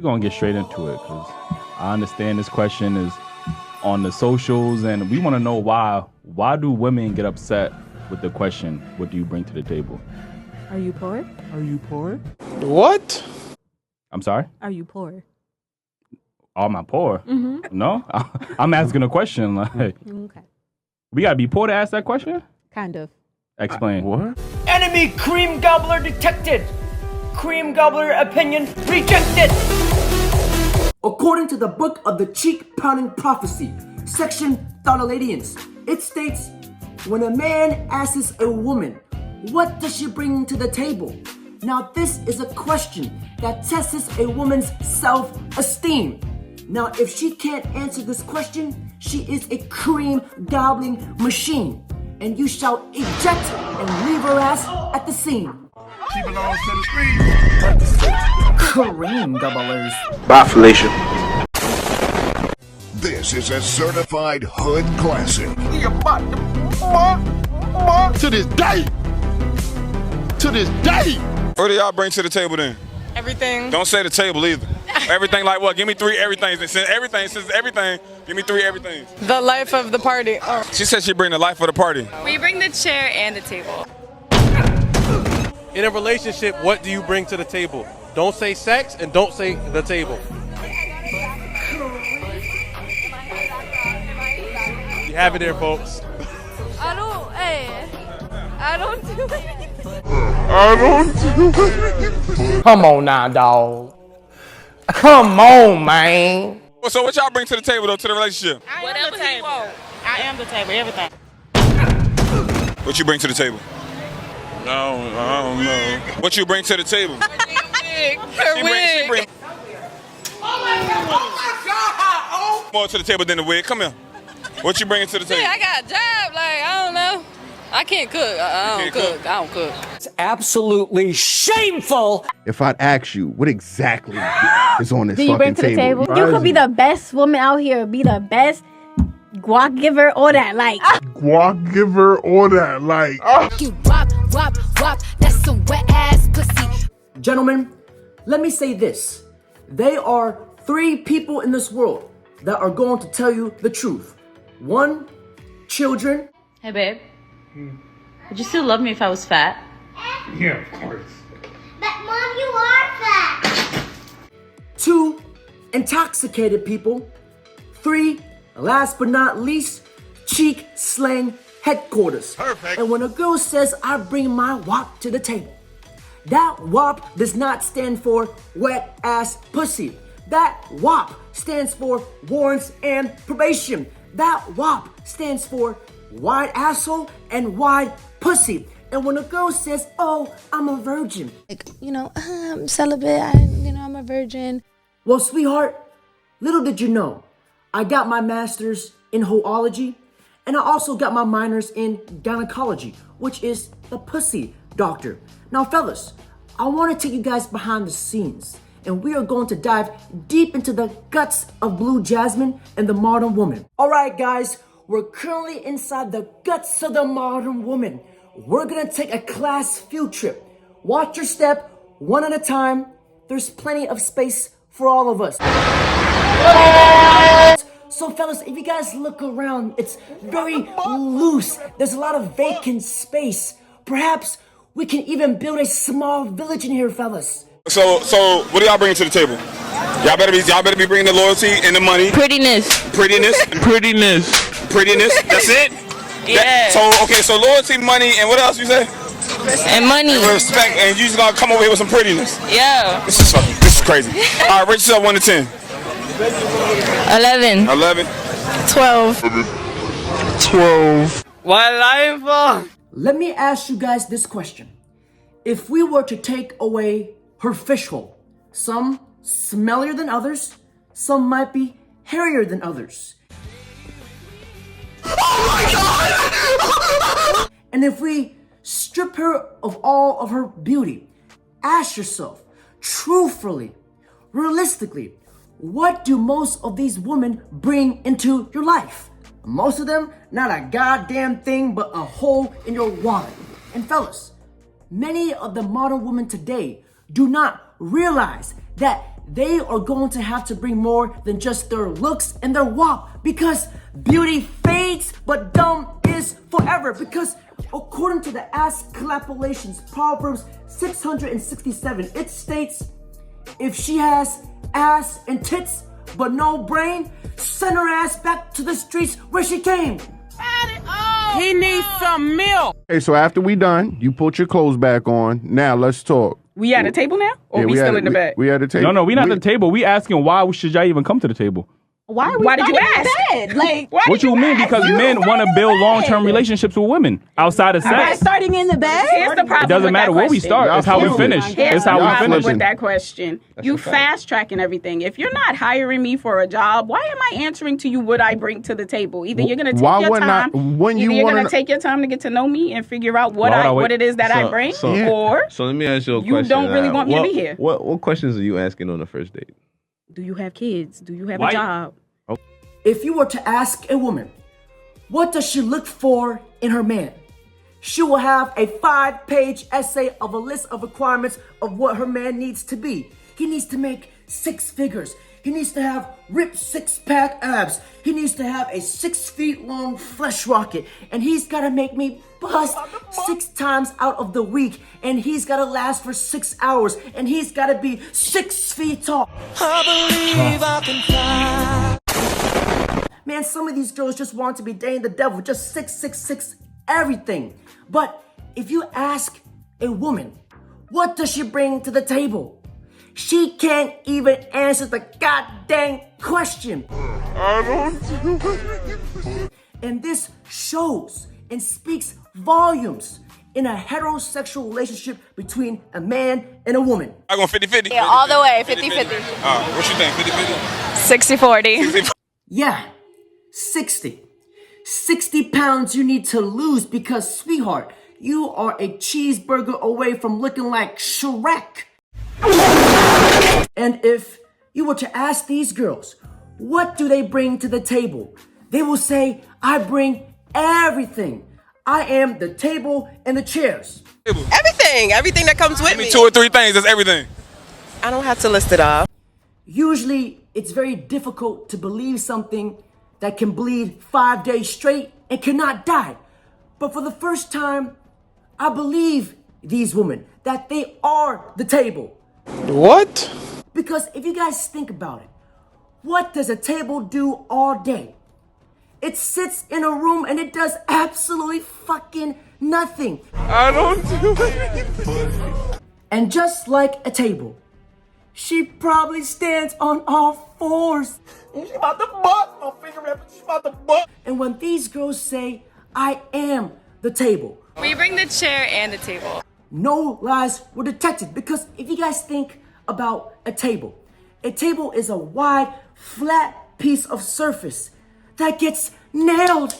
We're gonna get straight into it because I understand this question is on the socials, and we want to know why. Why do women get upset with the question, "What do you bring to the table?" Are you poor? Are you poor? What? I'm sorry. Are you poor? Am I poor? Mm-hmm. No, I'm asking a question. Like, Okay. we gotta be poor to ask that question. Kind of. Explain. What? Enemy cream gobbler detected. Cream gobbler opinion rejected. According to the book of the cheek-pounding prophecy, section Thonaladians, it states, when a man asks a woman, what does she bring to the table? Now this is a question that tests a woman's self-esteem. Now if she can't answer this question, she is a cream gobbling machine, and you shall eject and leave her ass at the scene. She belongs to the street. Cream gobblers. Bye, Felicia. This is a certified hood classic. To this day. To this day. What do y'all bring to the table then? Everything. Don't say the table either. Everything like what? Give me 3 everythings. Since everything, give me 3 everythings. The life of the party. Oh. She said she bring the life of the party. We bring the chair and the table. In a relationship, what do you bring to the table? Don't say sex and don't say the table. You have it there, folks. I don't do anything. Come on now, dog. Come on, man. So what y'all bring to the table though, to the relationship? Whatever he wants. I am the table, everything. What you bring to the table? I don't know. What you bring to the table? Her wig. More to the table than the wig. Come here. What you bringing to the table? I got a job. Like, I don't know. I can't cook. I don't cook. It's absolutely shameful. If I'd ask you, what exactly is on this Do you bring fucking to the table? table? You could be the best woman out here, be the best guac giver, all that. Like, Guac giver, all that. Like, you wop, that's some wet ass pussy. Gentlemen, let me say this. There are 3 people in this world that are going to tell you the truth. 1, children. Hey, babe. Would you still love me if I was fat? yeah, of course. But Mom, you are fat. 2, intoxicated people. 3, last but not least, cheek slang headquarters. Perfect. And when a girl says, I bring my WAP to the table, that WAP does not stand for wet ass pussy. That WAP stands for warrants and probation. That WAP stands for wide asshole and wide pussy. And when a girl says, oh, I'm a virgin. Like, I'm celibate, I'm a virgin. Well, sweetheart, little did you know, I got my master's in hoology, and I also got my minors in gynecology, which is the pussy doctor. Now, fellas, I want to take you guys behind the scenes, and we are going to dive deep into the guts of Blue Jasmine and the modern woman. All right, guys, we're currently inside the guts of the modern woman. We're gonna take a class field trip. Watch your step, one at a time. There's plenty of space for all of us. So fellas, if you guys look around, it's very loose. There's a lot of vacant space. Perhaps we can even build a small village in here, fellas. So what do y'all bring to the table? Y'all better be bringing the loyalty and the money. Prettiness. That's it? Yeah. So loyalty, money, and what else you say? And money. Respect, and you just gonna come over here with some prettiness. Yeah. This is crazy. All right, rate yourself 1 to 10. 11. 11. 12. 12. What life? Let me ask you guys this question. If we were to take away her fish hole, some smellier than others, some might be hairier than others. Oh my God! And if we strip her of all of her beauty, ask yourself, truthfully, realistically, what do most of these women bring into your life? Most of them, not a goddamn thing but a hole in your wallet. And fellas, many of the modern women today do not realize that they are going to have to bring more than just their looks and their walk, because beauty fades, but dumb is forever. Because according to the Ass Clapulations, Proverbs 667, it states, if she has ass and tits but no brain, send her ass back to the streets where she came. He needs some milk. Hey, so after we done, you put your clothes back on. Now let's talk. We at a table now? Or we still in the back? We at the table. No, we not at the table. We asking why should y'all even come to the table? Why did you ask? Like, What you mean? Because men want to build long-term relationships with women outside of by sex. starting in the bed? Here's the problem. It doesn't with matter that where we question. start. It's how we finish. Here's It's the how we problem finish. with that question. You fast tracking everything. If you're not hiring me for a job, why am I answering to you what I bring to the table? Either you're gonna take Why your wouldn't time. when Either you you're wanna gonna take your time to get to know me and figure out what Why would I what it is that I bring, or So let me ask you a you question. don't really want me to be here. What questions are you asking on the first date? Do you have kids? Do you have Why- a job? If you were to ask a woman, what does she look for in her man? She will have a 5-page essay of a list of requirements of what her man needs to be. He needs to make 6 figures. He needs to have ripped 6-pack abs. He needs to have a 6-feet-long flesh rocket. And he's got to make me bust 6 times out of the week. And he's got to last for 6 hours. And he's got to be 6 feet tall. I believe I can fly. Man, some of these girls just want to be dating the devil, just 666 everything. But if you ask a woman, what does she bring to the table? She can't even answer the goddamn question. I don't do it. And this shows and speaks volumes in a heterosexual relationship between a man and a woman. I going 50-50? Yeah, all the way, 50-50. What you think, 50-50? 60-40. Yeah, 60. 60 pounds you need to lose because, sweetheart, you are a cheeseburger away from looking like Shrek. And if you were to ask these girls, what do they bring to the table? They will say, I bring everything. I am the table and the chairs. Everything that comes with Give me 2 or 3 things, that's everything. I don't have to list it off. Usually, it's very difficult to believe something that can bleed 5 days straight and cannot die. But for the first time, I believe these women that they are the table. What? Because if you guys think about it, what does a table do all day? It sits in a room and it does absolutely fucking nothing. I don't do it. And just like a table, she probably stands on all 4s. She about to butt. My finger rap. She about to butt. And when these girls say, I am the table, We bring the chair and the table. no lies were detected. Because if you guys think about a table is a wide, flat piece of surface that gets nailed,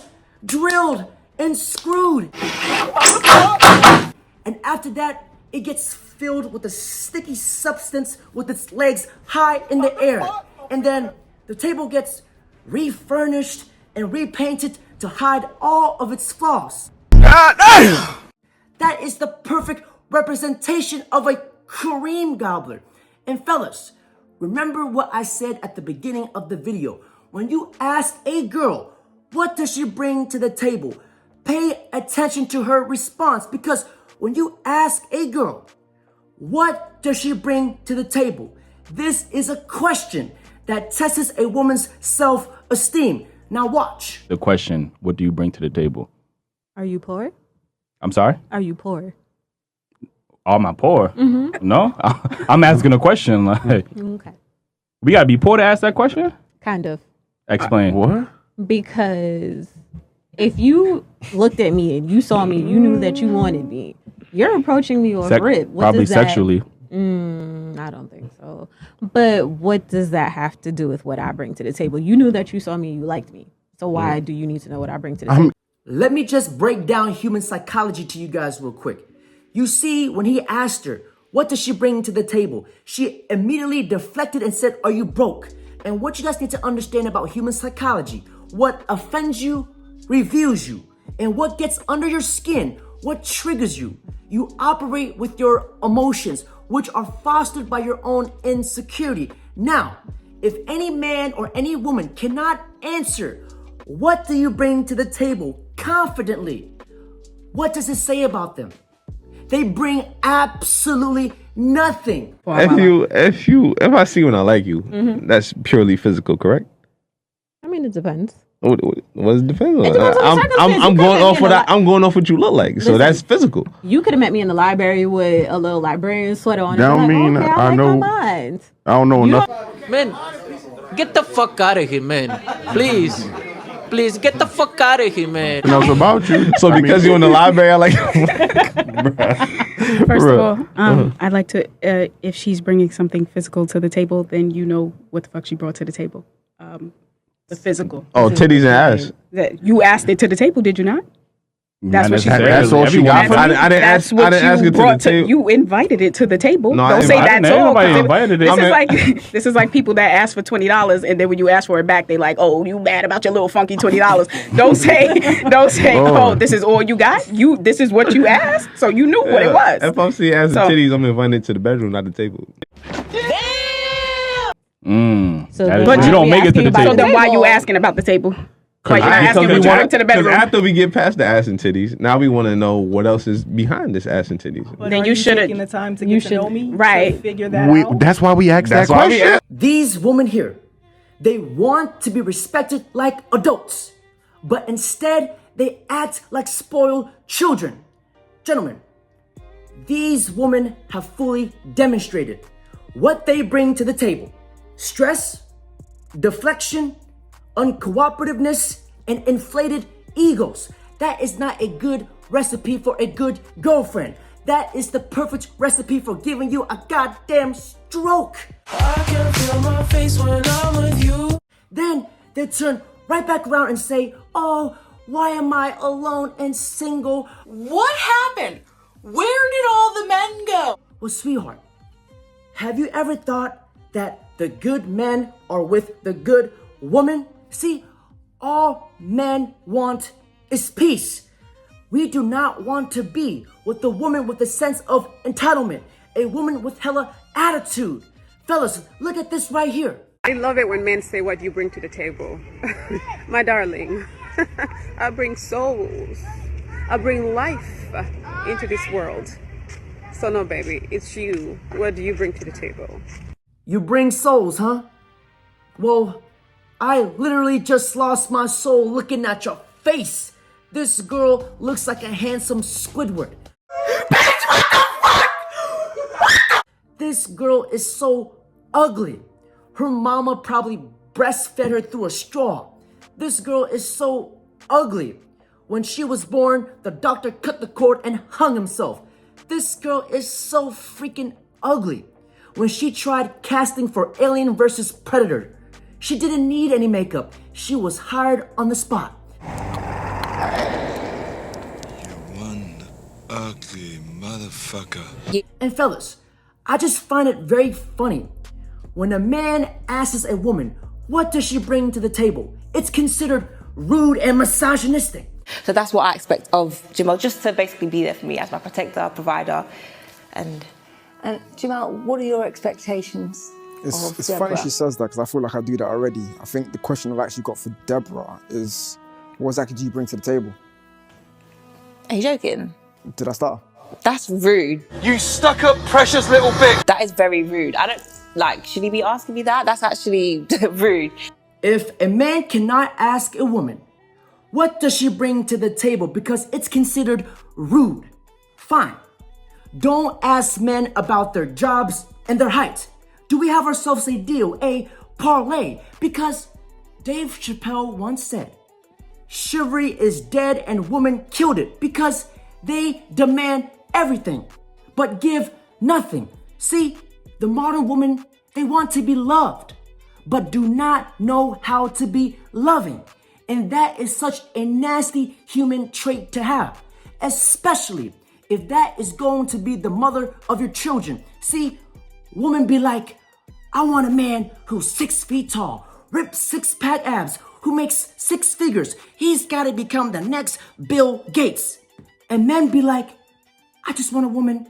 drilled, and screwed. And after that, it gets filled with a sticky substance with its legs high in the air. And then the table gets refurnished and repainted to hide all of its flaws. That is the perfect representation of a cream gobbler. And fellas, remember what I said at the beginning of the video. When you ask a girl, what does she bring to the table? Pay attention to her response, because when you ask a girl, what does she bring to the table? This is a question that tests a woman's self-esteem. Now watch. The question, what do you bring to the table? Are you poor? I'm sorry? Are you poor? Am I poor? No? I'm asking a question. Like, Okay. we got to be poor to ask that question? Kind of. Explain. What? Because if you looked at me and you saw me, you knew that you wanted me. You're approaching me off rip. What Probably does that- sexually. I don't think so. But what does that have to do with what I bring to the table? You knew that you saw me, you liked me. So why do you need to know what I bring to the table? Let me just break down human psychology to you guys real quick. You see, when he asked her, what does she bring to the table? She immediately deflected and said, are you broke? And what you guys need to understand about human psychology, what offends you, reveals you. And what gets under your skin, what triggers you. You operate with your emotions, which are fostered by your own insecurity. Now, if any man or any woman cannot answer, what do you bring to the table confidently? What does it say about them? They bring absolutely nothing. If I see when I like you, that's purely physical, correct? I mean, it depends. What does it depend on? It depends on the circumstance. I'm going off what I'm going off what you look like. So that's physical. You could have met me in the library with a little librarian sweater on. That and be mean like, okay, I like know. my mind. I don't know enough. Man, get the fuck out of here, man. Please, get the fuck out of here, man. Knows about you. So because you're in the library, I like. First of all, I'd like to, if she's bringing something physical to the table, then you know what the fuck she brought to the table. The physical. Oh, titties and ass. That you asked it to the table, did you not? That's what she brought. That's all she got. I didn't ask it to the table. You invited it to the table. No, don't say that's all. Invited it. This is like people that ask for $20 and then when you ask for it back, they like, oh, you mad about your little funky $20. Don't say, oh, this is all you got. This is what you asked, so you knew what it was. If I'm seeing ass and titties, I'm invited to the bedroom, not the table. So But you don't make it to the table. So then why are you asking about the table? Why you not asking what you bring to the bedroom? Because after we get past the ass and titties, now we want to know what else is behind this ass and titties. But then are you should have taking the time to get to know me, right? To figure that out. That's why we asked that question. These women here, they want to be respected like adults, but instead they act like spoiled children. Gentlemen, these women have fully demonstrated what they bring to the table: stress, deflection, uncooperativeness, and inflated egos. That is not a good recipe for a good girlfriend. That is the perfect recipe for giving you a goddamn stroke. I can feel my face when I'm with you. Then they turn right back around and say, oh, why am I alone and single? What happened? Where did all the men go? Well, sweetheart, have you ever thought that the good men are with the good woman? See, all men want is peace. We do not want to be with the woman with a sense of entitlement, a woman with hella attitude. Fellas, look at this right here. I love it when men say, what do you bring to the table? My darling, I bring souls. I bring life into this world. So no, baby, it's you. What do you bring to the table? You bring souls, huh? Well, I literally just lost my soul looking at your face. This girl looks like a handsome Squidward. Bitch, what the fuck? This girl is so ugly. Her mama probably breastfed her through a straw. This girl is so ugly. When she was born, the doctor cut the cord and hung himself. This girl is so freaking ugly. When she tried casting for Alien vs. Predator, she didn't need any makeup. She was hired on the spot. You one ugly motherfucker. And fellas, I just find it very funny. When a man asks a woman, what does she bring to the table? It's considered rude and misogynistic. So that's what I expect of Jamal, just to basically be there for me as my protector, provider. And Jamal, what are your expectations? It's funny she says that because I feel like I do that already. I think the question I've actually got for Deborah is, what exactly do you bring to the table? Are you joking? Did I start? That's rude. You stuck up precious little bitch. That is very rude. I don't, should he be asking me that? That's actually rude. If a man cannot ask a woman, what does she bring to the table because it's considered rude, fine. Don't ask men about their jobs and their height. Do we have ourselves a deal, a parlay? Because Dave Chappelle once said, chivalry is dead and women killed it because they demand everything but give nothing. See, the modern woman, they want to be loved but do not know how to be loving. And that is such a nasty human trait to have, especially if that is going to be the mother of your children. See, women be like, I want a man who's 6 feet tall, ripped six-pack abs, who makes 6 figures. He's got to become the next Bill Gates. And men be like, I just want a woman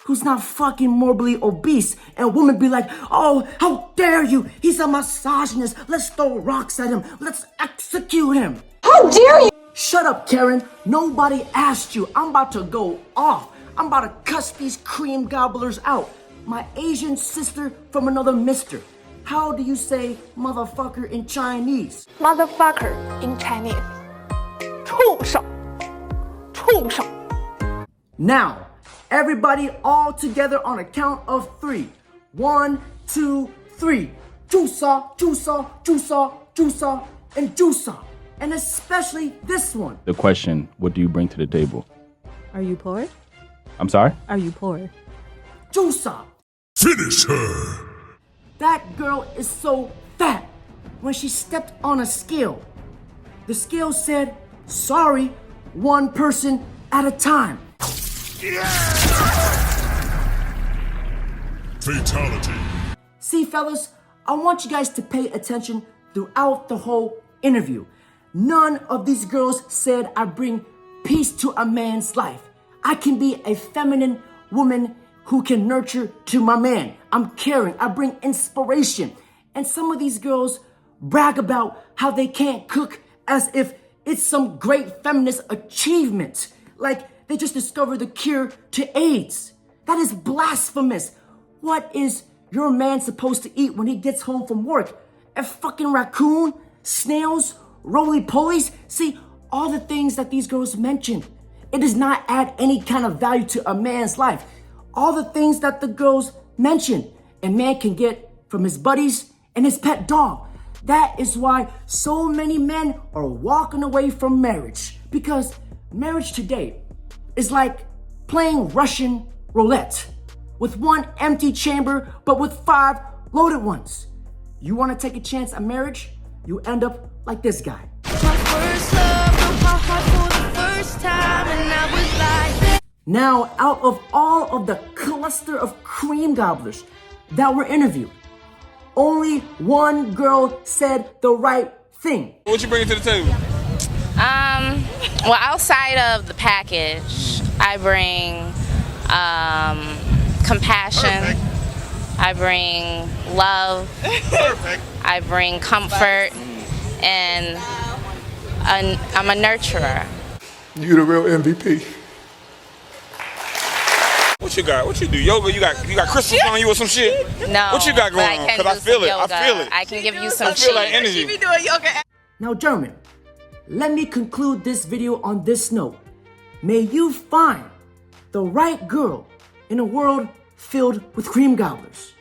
who's not fucking morbidly obese. And women be like, oh, how dare you? He's a misogynist. Let's throw rocks at him. Let's execute him. How dare you? Shut up, Karen. Nobody asked you. I'm about to go off. I'm about to cuss these cream gobblers out. My Asian sister from another mister. How do you say motherfucker in Chinese? Motherfucker in Chinese. 畜生. 畜生. Now, everybody all together on a count of 3. 1, 2, 3. Jusa, jusa, jusa, jusa, and jusa. And especially this one. The question, what do you bring to the table? Are you poor? I'm sorry? Are you poor? Jusa. Finish her. That girl is so fat. When she stepped on a scale, the scale said, sorry, one person at a time. Fatality. See, fellas, I want you guys to pay attention throughout the whole interview. None of these girls said I bring peace to a man's life. I can be a feminine woman who can nurture to my man. I'm caring. I bring inspiration. And some of these girls brag about how they can't cook as if it's some great feminist achievement. Like they just discovered the cure to AIDS. That is blasphemous. What is your man supposed to eat when he gets home from work? A fucking raccoon? Snails? Roly-polies? See, all the things that these girls mentioned. It does not add any kind of value to a man's life. All the things that the girls mentioned, a man can get from his buddies and his pet dog. That is why so many men are walking away from marriage. Because marriage today is like playing Russian roulette with one empty chamber, but with 5 loaded ones. You want to take a chance at marriage? You end up like this guy. Now, out of all of the cluster of cream gobblers that were interviewed, only one girl said the right thing. What you bringing to the table? Well, outside of the package, I bring compassion. Perfect. I bring love. Perfect. I bring comfort, and I'm a nurturer. You the real MVP. What you got? What you do? Yoga? You got crystals on you or some shit? No. What you got going on? Because I feel it. I feel it. I can give you some I feel like energy. She be doing yoga. Now, gentlemen, let me conclude this video on this note. May you find the right girl in a world filled with cream gobblers.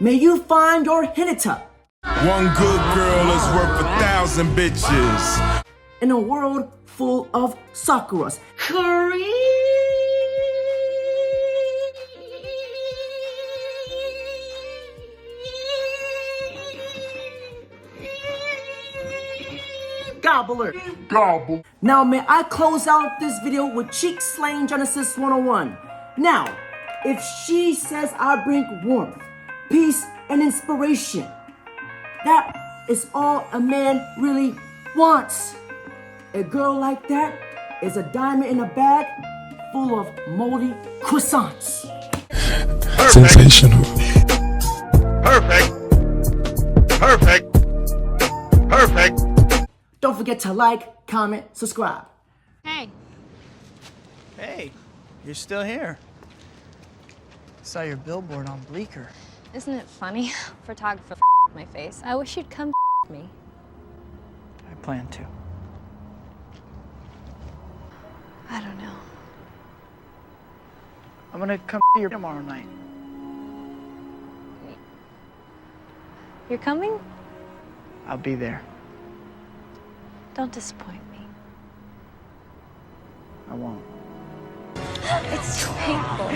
May you find your Hinata. One good girl is worth 1,000 bitches. In a world full of Sakuras. Gobbler. Gobble. Now, may I close out this video with Cheek Slaying Genesis 101. Now, if she says I bring warmth, peace, and inspiration, that is all a man really wants. A girl like that is a diamond in a bag full of moldy croissants. Perfect. Sensational. Perfect. Perfect. Perfect. Don't forget to like, comment, subscribe. Hey. Hey, you're still here. Saw your billboard on Bleecker. Isn't it funny? Photographer my face. I wish you'd come me. I plan to. I don't know. I'm gonna come here tomorrow night. You're coming? I'll be there. Don't disappoint me. I won't. It's so painful.